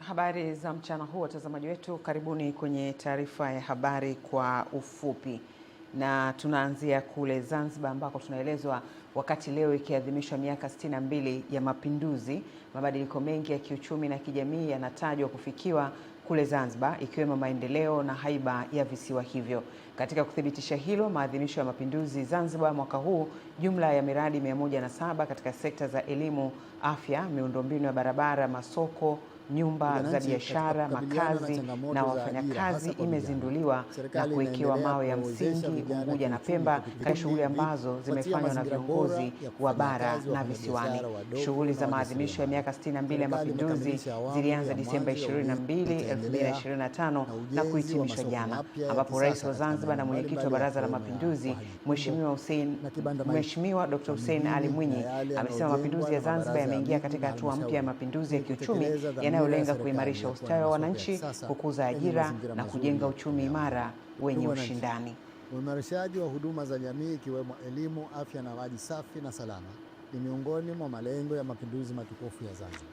habari za mchana huu watazamaji wetu, karibuni kwenye taarifa ya habari kwa ufupi. Na tunaanzia kule Zanzibar ambako tunaelezwa wakati leo ikiadhimishwa miaka 62 ya mapinduzi, mabadiliko mengi ya kiuchumi na kijamii yanatajwa kufikiwa kule Zanzibar, ikiwemo maendeleo na haiba ya visiwa hivyo. Katika kuthibitisha hilo, maadhimisho ya mapinduzi Zanzibar mwaka huu, jumla ya miradi 107 katika sekta za elimu, afya, miundombinu ya barabara, masoko, nyumba za biashara, makazi na wafanyakazi imezinduliwa na kuwekewa mawe ya msingi Unguja na Pemba, katika shughuli ambazo zimefanywa na viongozi wa bara na visiwani. Shughuli za maadhimisho ya miaka 62 ya mapinduzi zilianza Disemba 22, 2025 na kuhitimishwa jana, ambapo Rais wa Zanzibar na mwenyekiti wa Baraza la Mapinduzi Mheshimiwa Dr. Hussein Ali Mwinyi amesema mapinduzi ya Zanzibar yameingia katika hatua mpya ya mapinduzi ya kiuchumi yanayolenga kuimarisha ustawi wa wananchi, kukuza ajira na kujenga uchumi imara wenye ushindani. Uimarishaji wa huduma za jamii ikiwemo elimu, afya na maji safi na salama ni miongoni mwa malengo ya mapinduzi matukufu ya Zanzibar.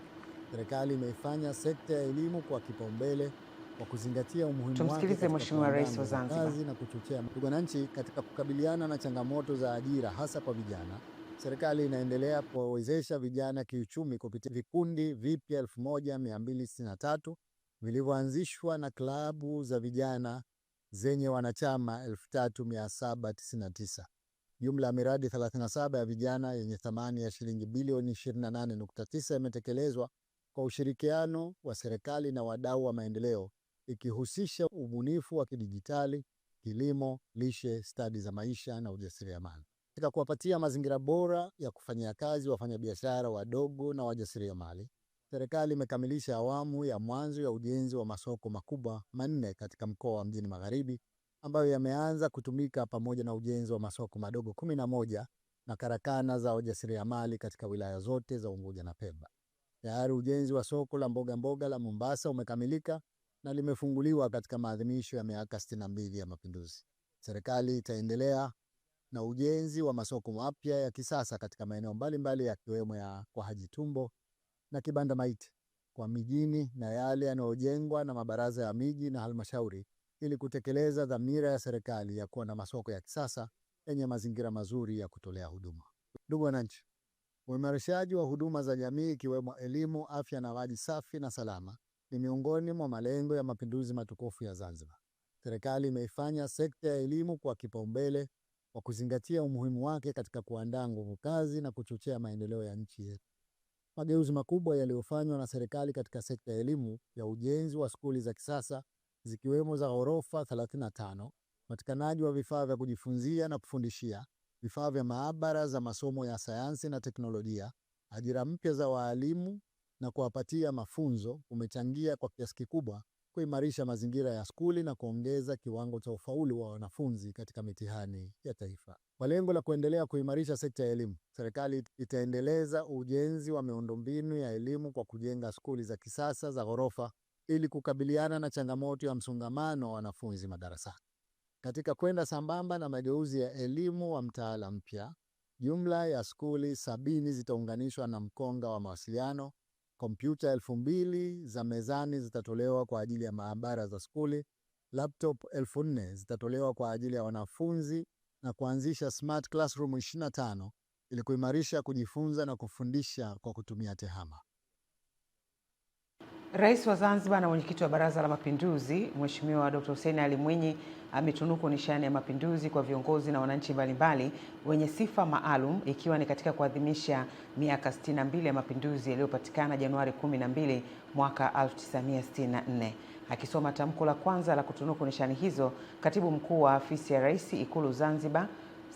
Serikali imeifanya sekta ya elimu kwa kipaumbele kwa kuzingatia umuhimu wake. Tumsikilize Mheshimiwa Rais wa Zanzibar. Na kuchochea wananchi katika kukabiliana na changamoto za ajira hasa kwa vijana. Serikali inaendelea kuwawezesha vijana kiuchumi kupitia vikundi vipya 1263 vilivyoanzishwa na klabu za vijana zenye wanachama 3799. Jumla ya miradi 37 ya vijana yenye thamani ya shilingi bilioni 28.9 imetekelezwa kwa ushirikiano wa serikali na wadau wa maendeleo, ikihusisha ubunifu wa kidijitali, kilimo, lishe, stadi za maisha na ujasiriamali. Katika kuwapatia mazingira bora ya kufanyia kazi wafanyabiashara wadogo na wajasiriamali, serikali imekamilisha awamu ya mwanzo ya ujenzi wa masoko makubwa 4 katika mkoa wa Mjini Magharibi, ambayo yameanza kutumika pamoja na ujenzi wa masoko madogo 11 na karakana za wajasiriamali katika wilaya zote za Unguja na Pemba. Tayari ujenzi wa soko la mboga la Mombasa umekamilika na limefunguliwa katika maadhimisho ya miaka 62 ya mapinduzi. Serikali itaendelea na ujenzi wa masoko mapya ya kisasa katika maeneo mbalimbali yakiwemo ya kwa Haji Tumbo na Kibanda Maiti kwa mijini na yale yanayojengwa na mabaraza ya miji na halmashauri, ili kutekeleza dhamira ya serikali ya kuwa na masoko ya kisasa yenye mazingira mazuri ya kutolea huduma. Ndugu wananchi, uimarishaji wa huduma za jamii ikiwemo elimu, afya na maji safi na salama ni miongoni mwa malengo ya mapinduzi matukufu ya Zanzibar. Serikali imeifanya sekta ya elimu kwa kipaumbele kwa kuzingatia umuhimu wake katika kuandaa nguvu kazi na kuchochea maendeleo ya nchi yetu. Mageuzi makubwa yaliyofanywa na serikali katika sekta ya elimu ya ujenzi wa skuli za kisasa zikiwemo za ghorofa 35, upatikanaji wa vifaa vya kujifunzia na kufundishia, vifaa vya maabara za masomo ya sayansi na teknolojia, ajira mpya za walimu na kuwapatia mafunzo umechangia kwa kiasi kikubwa kuimarisha mazingira ya skuli na kuongeza kiwango cha ufaulu wa wanafunzi katika mitihani ya taifa. Kwa lengo la kuendelea kuimarisha sekta ya elimu, serikali itaendeleza ujenzi wa miundombinu ya elimu kwa kujenga skuli za kisasa za ghorofa ili kukabiliana na changamoto ya msongamano wa wanafunzi madarasani. Katika kwenda sambamba na mageuzi ya elimu wa mtaala mpya, jumla ya skuli 70 zitaunganishwa na mkonga wa mawasiliano. Kompyuta 2000 za mezani zitatolewa kwa ajili ya maabara za skuli, laptop 4000 zitatolewa kwa ajili ya wanafunzi na kuanzisha smart classroom 25 ili kuimarisha kujifunza na kufundisha kwa kutumia tehama. Rais wa Zanzibar na mwenyekiti wa Baraza la Mapinduzi Mheshimiwa Dr. Hussein Ali Mwinyi ametunuku nishani ya mapinduzi kwa viongozi na wananchi mbalimbali wenye sifa maalum, ikiwa ni katika kuadhimisha miaka 62 ya mapinduzi yaliyopatikana Januari 12 mwaka 1964. Akisoma tamko la kwanza la kutunuku nishani hizo, Katibu Mkuu wa Afisi ya Rais Ikulu Zanzibar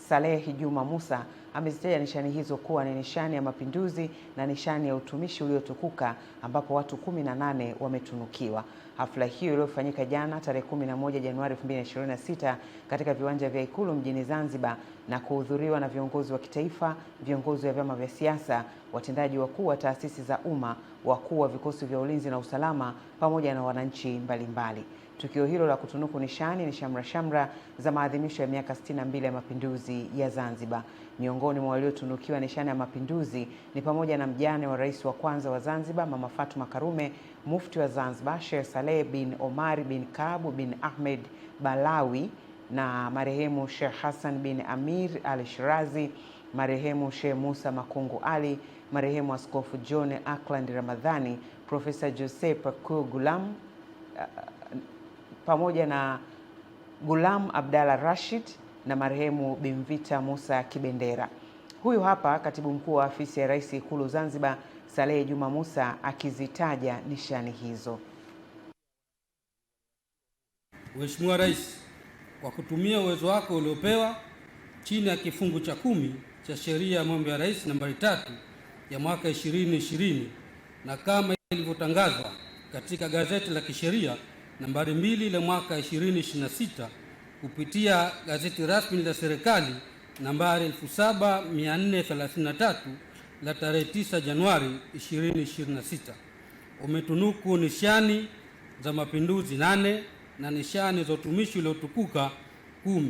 Saleh Juma Musa amezitaja nishani hizo kuwa ni nishani ya mapinduzi na nishani ya utumishi uliotukuka, ambapo watu 18 wametunukiwa. Hafla hiyo iliyofanyika jana tarehe 11 Januari 2026 katika viwanja vya Ikulu mjini Zanzibar na kuhudhuriwa na viongozi wa kitaifa, viongozi wa vyama vya siasa, watendaji wakuu wa taasisi za umma, wakuu wa vikosi vya ulinzi na usalama pamoja na wananchi mbalimbali. Tukio hilo la kutunuku nishani ni shamra za maadhimisho ya miaka 62 ya mapinduzi ya Zanzibar. Miongoni mwa waliotunukiwa nishani ya mapinduzi ni pamoja na mjane wa rais wa kwanza wa Zanzibar Mama Fatuma Karume, mufti wa Zanzibar Sheikh Saleh bin Omar bin Kabu bin Ahmed Balawi na marehemu Sheikh Hassan bin Amir al-Shirazi, marehemu Sheikh Musa Makungu Ali, marehemu Askofu John Ackland Ramadhani, Profesa Joseph Gulam pamoja na Gulam Abdalla Rashid na marehemu Bimvita Musa Kibendera. Huyu hapa Katibu Mkuu wa Afisi ya Rais Ikulu Zanzibar, Saleh Juma Musa, akizitaja nishani hizo. Mheshimiwa Rais, kwa kutumia uwezo wako uliopewa chini ya kifungu cha 10 cha Sheria ya Mambo ya Rais nambari 3 ya mwaka 2020 na kama ilivyotangazwa katika gazeti la kisheria nambari 2 la mwaka 2026 kupitia gazeti rasmi la serikali nambari 7433 la tarehe 9 Januari 2026, umetunuku nishani za mapinduzi 8 na nishani za utumishi uliotukuka 10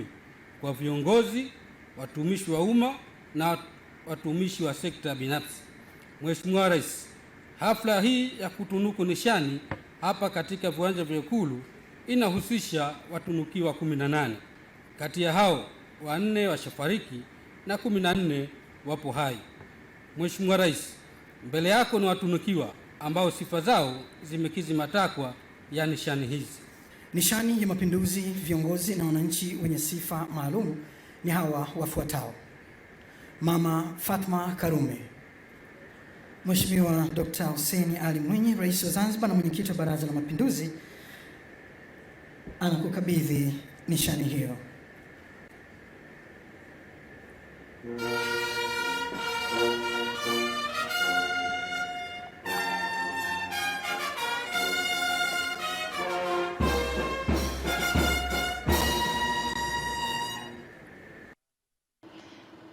kwa viongozi, watumishi wa umma na watumishi wa sekta binafsi. Mheshimiwa Rais, hafla hii ya kutunuku nishani hapa katika viwanja vya Ikulu inahusisha watunukiwa 18. Kati ya hao 4 washafariki na 14 wapo hai. Mheshimiwa Rais, mbele yako ni watunukiwa ambao sifa zao zimekizi matakwa ya nishani hizi. Nishani ya mapinduzi, viongozi na wananchi wenye sifa maalum ni hawa wafuatao: Mama Fatma Karume, Mheshimiwa Dr. Hussein Ali Mwinyi, Rais wa Zanzibar na mwenyekiti wa Baraza la Mapinduzi, anakukabidhi nishani hiyo.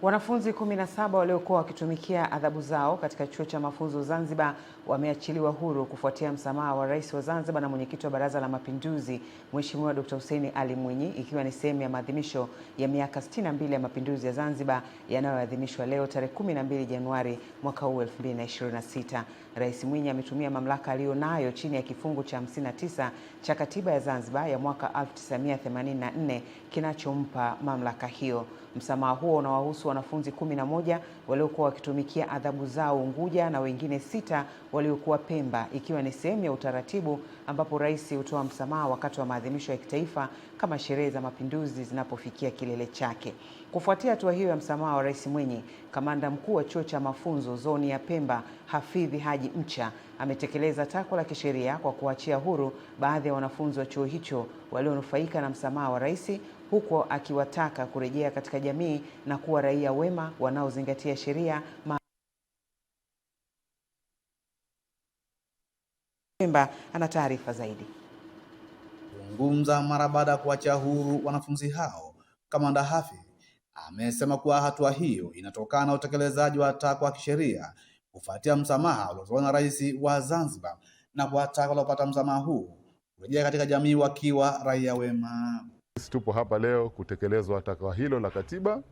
Wanafunzi 17 waliokuwa wakitumikia adhabu zao katika chuo cha mafunzo Zanzibar wameachiliwa huru kufuatia msamaha wa Rais wa Zanzibar na mwenyekiti wa Baraza la Mapinduzi Mheshimiwa Dr. Hussein Ali Mwinyi, ikiwa ni sehemu ya maadhimisho ya miaka 62 ya mapinduzi ya Zanzibar yanayoadhimishwa leo tarehe 12 Januari mwaka huu 2026. Rais Mwinyi ametumia mamlaka aliyonayo chini ya kifungu cha 59 cha Katiba ya Zanzibar ya mwaka 1984 kinachompa mamlaka hiyo. Msamaha huo unawahusu wanafunzi 11 waliokuwa wakitumikia adhabu zao Unguja na wengine 6 waliokuwa Pemba, ikiwa ni sehemu ya utaratibu ambapo rais hutoa msamaha wakati wa maadhimisho ya kitaifa kama sherehe za mapinduzi zinapofikia kilele chake. Kufuatia hatua hiyo ya msamaha wa Rais Mwinyi, kamanda mkuu wa chuo cha mafunzo zoni ya Pemba Hafidhi Haji Mcha ametekeleza takwa la kisheria kwa kuachia huru baadhi ya wanafunzi wa chuo hicho walionufaika na msamaha wa rais, huko akiwataka kurejea katika jamii na kuwa raia wema wanaozingatia sheria. Pemba ana taarifa zaidi. Kuzungumza mara baada ya kuachia huru wanafunzi hao, Kamanda Hafidh amesema kuwa hatua hiyo inatokana na utekelezaji wa takwa la kisheria kufuatia msamaha uliotolewa na Rais wa Zanzibar, na kuwataka waliopata msamaha huu kurejea katika jamii wakiwa raia wema. Tupo hapa leo kutekelezwa takwa hilo la katiba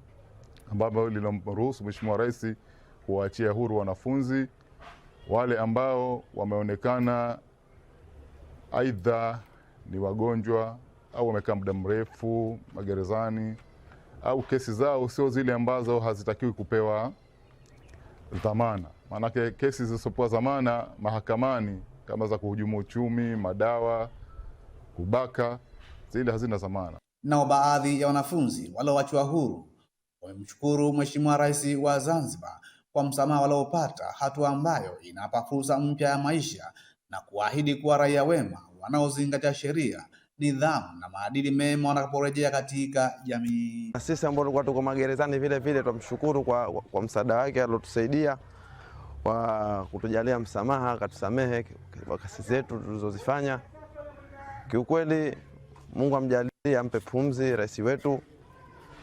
ambalo linamruhusu Mheshimiwa Rais kuwaachia huru wanafunzi wale ambao wameonekana aidha ni wagonjwa au wamekaa muda mrefu magerezani au kesi zao sio zile ambazo hazitakiwi kupewa dhamana. Maanake kesi zisizopewa dhamana mahakamani kama za kuhujumu uchumi, madawa, kubaka, zile hazina dhamana. Nao baadhi ya wanafunzi walioachwa huru wamemshukuru Mheshimiwa Rais wa Zanzibar kwa msamaha waliopata, hatua ambayo inapa fursa mpya ya maisha na kuahidi kuwa raia wema wanaozingatia sheria, nidhamu na maadili mema wanaporejea katika jamii. Sisi ambao tulikuwa tuko magerezani vile vile tumshukuru kwa msaada wake aliotusaidia kwa kutujalia msamaha, akatusamehe kwa kesi zetu tulizozifanya. Kiukweli Mungu amjalie, ampe pumzi rais wetu,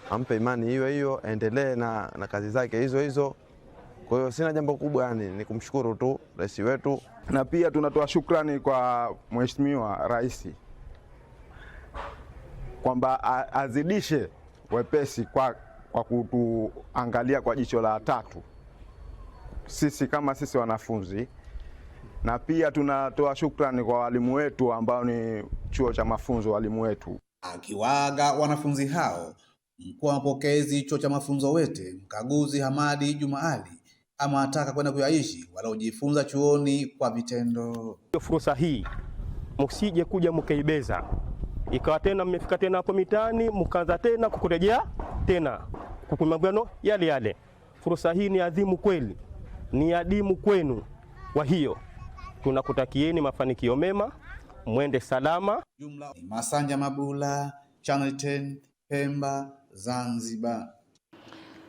ampe imani hiyo hiyo, aendelee na kazi zake hizo hizo. Kwa hiyo sina jambo kubwa, yani ni kumshukuru tu rais wetu. Na pia tunatoa shukrani kwa Mheshimiwa Rais kwamba azidishe wepesi kwa kutuangalia kwa jicho la tatu sisi wanafunzi, na pia tunatoa shukrani kwa walimu wetu ambao ni chuo cha mafunzo walimu wetu. Akiwaaga wanafunzi hao, mkuu wa mapokezi chuo cha mafunzo Wete, mkaguzi Hamadi Juma Ali, amewataka kwenda kuyaishi wanaojifunza chuoni kwa vitendo. Fursa hii msije kuja mkaibeza, ikawa tena mmefika tena hapo mitaani mkaanza tena kukurejea tena kukumagano yale. Fursa hii ni adhimu kweli, ni adimu kwenu. Kwa hiyo tunakutakieni mafanikio mema, mwende salama. Jumla Masanja Mabula, Channel 10, Pemba, Zanzibar.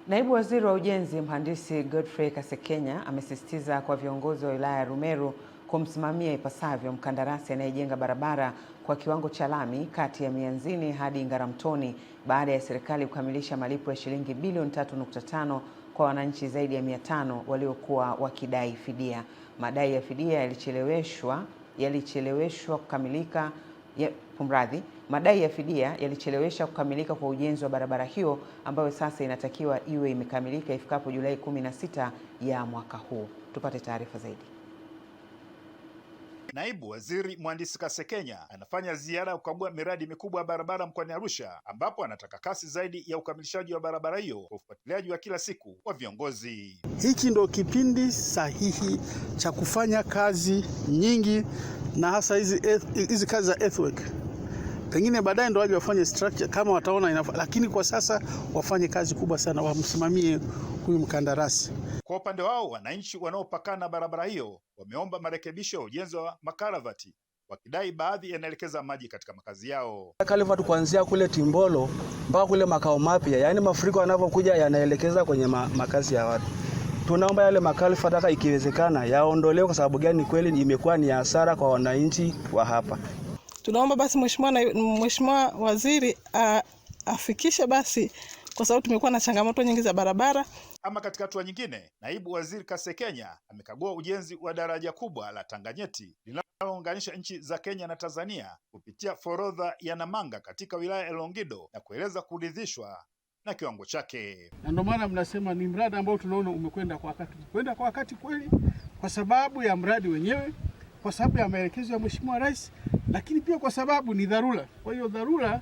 Naibu Waziri wa Ujenzi Mhandisi Godfrey Kasekenya amesisitiza kwa viongozi wa wilaya ya Rumeru kumsimamia ipasavyo mkandarasi anayejenga barabara kwa kiwango cha lami kati ya Mianzini hadi Ngaramtoni baada ya serikali kukamilisha malipo ya shilingi bilioni 3.5 kwa wananchi zaidi ya 500 waliokuwa wakidai fidia. Madai ya fidia yalicheleweshwa kukamilika kwa ujenzi wa barabara hiyo ambayo sasa inatakiwa iwe imekamilika ifikapo Julai 16 ya mwaka huu. Tupate taarifa zaidi. Naibu Waziri Mhandisi Kasekenya anafanya ziara ya kukagua miradi mikubwa ya barabara mkoani Arusha, ambapo anataka kasi zaidi ya ukamilishaji wa barabara hiyo kwa ufuatiliaji wa kila siku wa viongozi. Hiki ndio kipindi sahihi cha kufanya kazi nyingi, na hasa hizi kazi za earthwork. Pengine baadaye ndio waje wafanye structure kama wataona inafaa, lakini kwa sasa wafanye kazi kubwa sana, wamsimamie huyu mkandarasi. Kwa upande wao, wananchi wanaopakana barabara hiyo wameomba marekebisho ya ujenzi wa makaravati, wakidai baadhi yanaelekeza maji katika makazi yao. Karavati kuanzia kule Timbolo mpaka kule makao mapya, yaani mafuriko yanapokuja yanaelekeza kwenye makazi ya watu. Tunaomba yale makaravati hata ikiwezekana yaondolewe. Kwa sababu gani? Kweli imekuwa ni hasara kwa wananchi wa hapa. Tunaomba basi Mheshimiwa Waziri afikishe basi, kwa sababu tumekuwa na changamoto nyingi za barabara. Ama katika hatua nyingine, Naibu Waziri Kasekenya amekagua ujenzi wa daraja kubwa la Tanganyeti linalounganisha nchi za Kenya na Tanzania kupitia forodha ya Namanga katika wilaya ya Longido na kueleza kuridhishwa na kiwango chake. Na ndio maana mnasema ni mradi ambao tunaona umekwenda kwa wakati. Kwenda kwa wakati kweli kwa sababu ya mradi wenyewe, kwa sababu ya maelekezo ya Mheshimiwa Rais, lakini pia kwa sababu ni dharura. Kwa hiyo dharura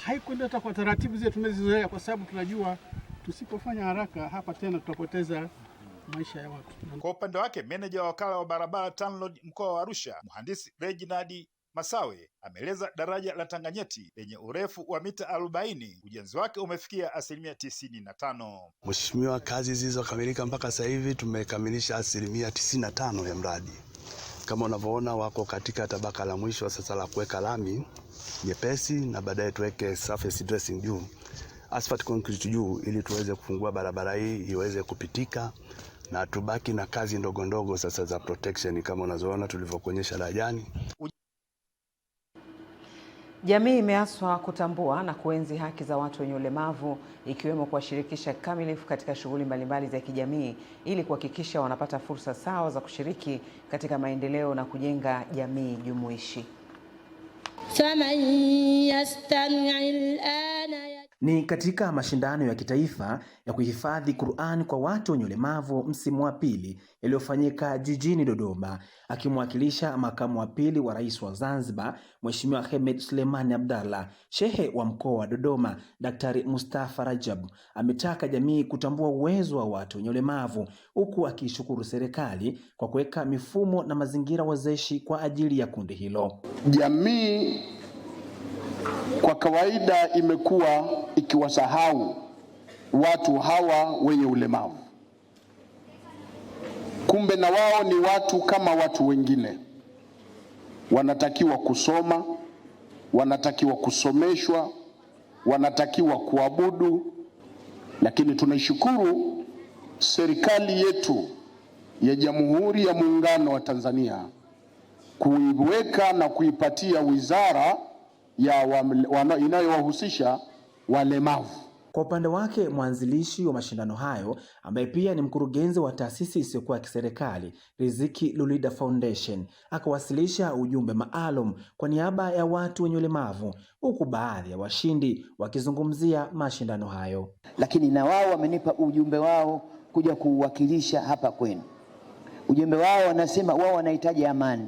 haikwenda hata kwa taratibu zetu tumezizoea, kwa sababu tunajua tusipofanya haraka hapa tena tutapoteza maisha ya watu. Kwa upande wake, meneja wa wakala wa barabara TANROADS mkoa wa Arusha, Mhandisi Reginald Masawe, ameeleza daraja la Tanganyeti lenye urefu wa mita 40 ujenzi wake umefikia 95%. Mheshimiwa, kazi zilizokamilika mpaka sasa hivi tumekamilisha 95% ya mradi. Kama unavyoona wako katika tabaka la mwisho sasa la kuweka lami nyepesi na baadaye tuweke surface dressing juu, asphalt concrete juu, ili tuweze kufungua barabara hii iweze kupitika na tubaki na kazi ndogo ndogo sasa za protection kama unazoona tulivyokuonyesha darajani. Jamii imeaswa kutambua na kuenzi haki za watu wenye ulemavu, ikiwemo kuwashirikisha kikamilifu katika shughuli mbalimbali za kijamii ili kuhakikisha wanapata fursa sawa za kushiriki katika maendeleo na kujenga jamii jumuishi. Ni katika mashindano ya kitaifa ya kuhifadhi Qur'an kwa watu wenye ulemavu msimu wa pili yaliyofanyika jijini Dodoma. Akimwakilisha makamu wa pili wa rais wa Zanzibar, Mheshimiwa Hemed Suleiman Abdallah, shehe wa mkoa wa Dodoma, Daktari Mustafa Rajab, ametaka jamii kutambua uwezo wa watu wenye ulemavu, huku akishukuru serikali kwa kuweka mifumo na mazingira wezeshi kwa ajili ya kundi hilo. Jamii kwa kawaida imekuwa ikiwasahau watu hawa wenye ulemavu. Kumbe na wao ni watu kama watu wengine. Wanatakiwa kusoma, wanatakiwa kusomeshwa, wanatakiwa kuabudu. Lakini tunaishukuru serikali yetu ya Jamhuri ya Muungano wa Tanzania kuiweka na kuipatia wizara ya inayowahusisha walemavu. Kwa upande wake, mwanzilishi wa mashindano hayo ambaye pia ni mkurugenzi wa taasisi isiyokuwa ya kiserikali Riziki Lulida Foundation akawasilisha ujumbe maalum kwa niaba ya watu wenye ulemavu, huku baadhi ya washindi wakizungumzia mashindano hayo. Lakini na wao wamenipa ujumbe wao kuja kuuwakilisha hapa kwenu. Ujumbe wao wanasema wao wanahitaji amani,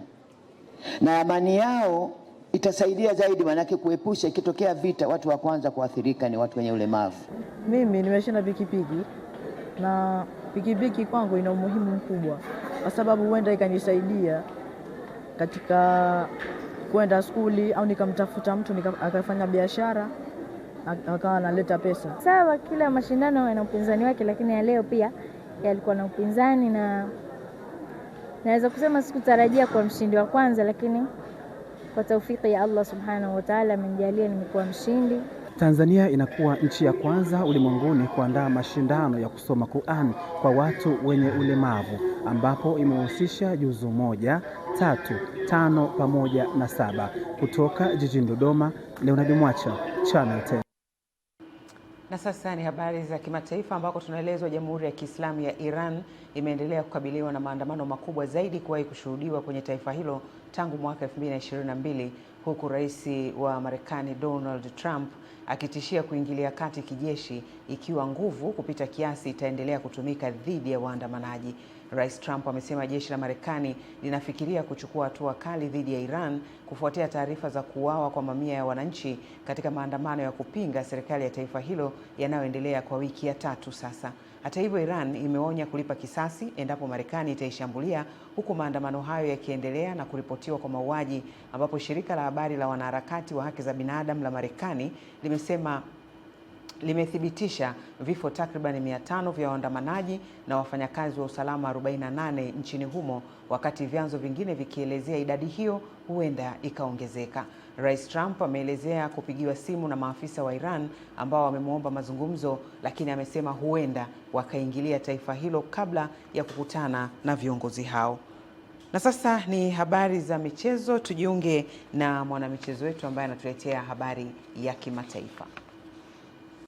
na amani yao itasaidia zaidi, manake kuepusha ikitokea vita, watu wa kwanza kuathirika ni watu wenye ulemavu. Mimi nimeshinda pikipiki, na pikipiki kwangu ina umuhimu mkubwa kwa sababu huenda ikanisaidia katika kwenda skuli, au nikamtafuta mtu akafanya biashara akawa analeta pesa. Sawa, kila mashindano yana upinzani wake, lakini ya leo pia yalikuwa na upinzani, na naweza kusema sikutarajia kwa mshindi wa kwanza, lakini kwa taufiki ya Allah subhanahu wa ta'ala amenijalia nimekuwa mshindi. Tanzania inakuwa nchi ya kwanza ulimwenguni kuandaa mashindano ya kusoma Qur'an kwa watu wenye ulemavu, ambapo imehusisha juzu 1, 3, 5 pamoja na 7. Kutoka jijini Dodoma, Leonard Mwacha, Channel 10. Na sasa ni habari za kimataifa, ambako tunaelezwa Jamhuri ya Kiislamu ya Iran imeendelea kukabiliwa na maandamano makubwa zaidi kuwahi kushuhudiwa kwenye taifa hilo tangu mwaka 2022, huku rais wa Marekani Donald Trump akitishia kuingilia kati kijeshi ikiwa nguvu kupita kiasi itaendelea kutumika dhidi ya waandamanaji. Rais Trump amesema jeshi la Marekani linafikiria kuchukua hatua kali dhidi ya Iran kufuatia taarifa za kuuawa kwa mamia ya wananchi katika maandamano ya kupinga serikali ya taifa hilo yanayoendelea kwa wiki ya 3 sasa. Hata hivyo, Iran imeonya kulipa kisasi endapo Marekani itaishambulia, huku maandamano hayo yakiendelea na kuripotiwa kwa mauaji, ambapo shirika la habari la wanaharakati wa haki za binadamu la Marekani limethibitisha vifo takriban 500 vya waandamanaji na wafanyakazi wa usalama 48 nchini humo, wakati vyanzo vingine vikielezea idadi hiyo huenda ikaongezeka. Rais Trump ameelezea kupigiwa simu na maafisa wa Iran ambao wamemwomba mazungumzo, lakini amesema huenda wakaingilia taifa hilo kabla ya kukutana na viongozi hao. Na sasa ni habari za michezo. Tujiunge na mwanamichezo wetu ambaye anatuletea habari ya kimataifa.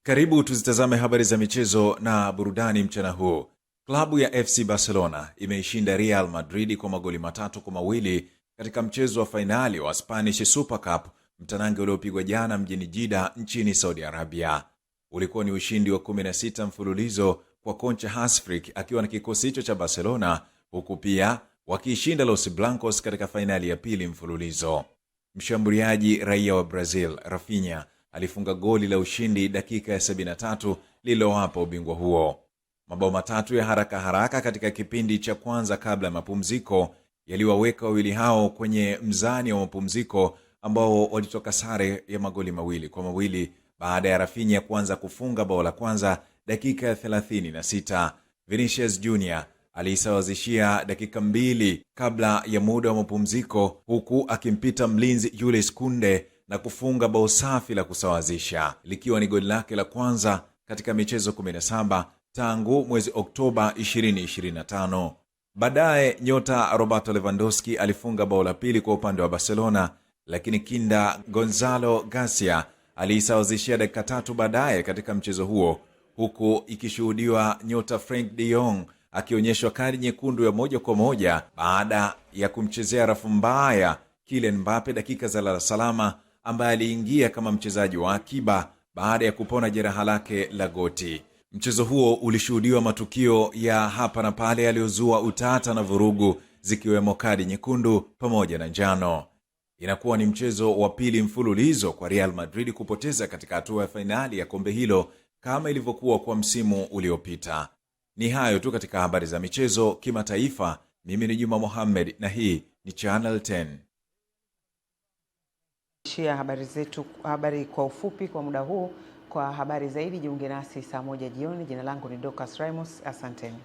Karibu tuzitazame habari za michezo na burudani mchana huu. Klabu ya FC Barcelona imeishinda Real Madrid kwa magoli 3-2 katika mchezo wa fainali wa Spanish Super Cup, mtanange uliopigwa jana mjini Jeddah nchini Saudi Arabia. Ulikuwa ni ushindi wa 16 mfululizo kwa kocha Hans Flick akiwa na kikosi hicho cha Barcelona, huku pia wakiishinda Los Blancos katika fainali ya pili mfululizo. Mshambuliaji raia wa Brazil Rafinha alifunga goli la ushindi dakika ya 73 lililowapa ubingwa huo. Mabao matatu ya haraka katika kipindi cha kwanza kabla ya mapumziko yaliwaweka wawili hao kwenye mzani wa mapumziko, ambao walitoka sare ya magoli 2-2 baada ya Rafinha kuanza kufunga bao la kwanza dakika ya 36. Vinicius Junior alisawazishia dakika 2 kabla ya muda wa mapumziko, huku akimpita mlinzi Jules Kounde na kufunga bao safi la kusawazisha, likiwa ni goli lake la kwanza katika michezo 17 tangu mwezi Oktoba 2025. Baadaye nyota Roberto Lewandowski alifunga bao la pili kwa upande wa Barcelona, lakini kinda Gonzalo Garcia alisawazishia dakika 3 baadaye katika mchezo huo, huku ikishuhudiwa nyota Frank de Jong akionyeshwa kadi nyekundu ya moja kwa moja baada ya kumchezea rafu mbaya Kylian Mbappe dakika za lala salama, ambaye aliingia kama mchezaji wa akiba baada ya kupona jeraha lake la goti. Mchezo huo ulishuhudiwa matukio ya hapa na pale yaliyozua utata na vurugu, zikiwemo kadi nyekundu pamoja na njano. Inakuwa ni mchezo wa pili mfululizo kwa Real Madrid kupoteza katika hatua ya fainali ya kombe hilo kama ilivyokuwa kwa msimu uliopita. Ni hayo tu katika habari za michezo kimataifa. Mimi ni Juma Mohamed na hii ni Channel 10. Shia habari kwa ufupi kwa muda huu. Kwa habari zaidi jiunge nasi saa 1 jioni. Jina langu ni Dorcas Ramos. Asanteni.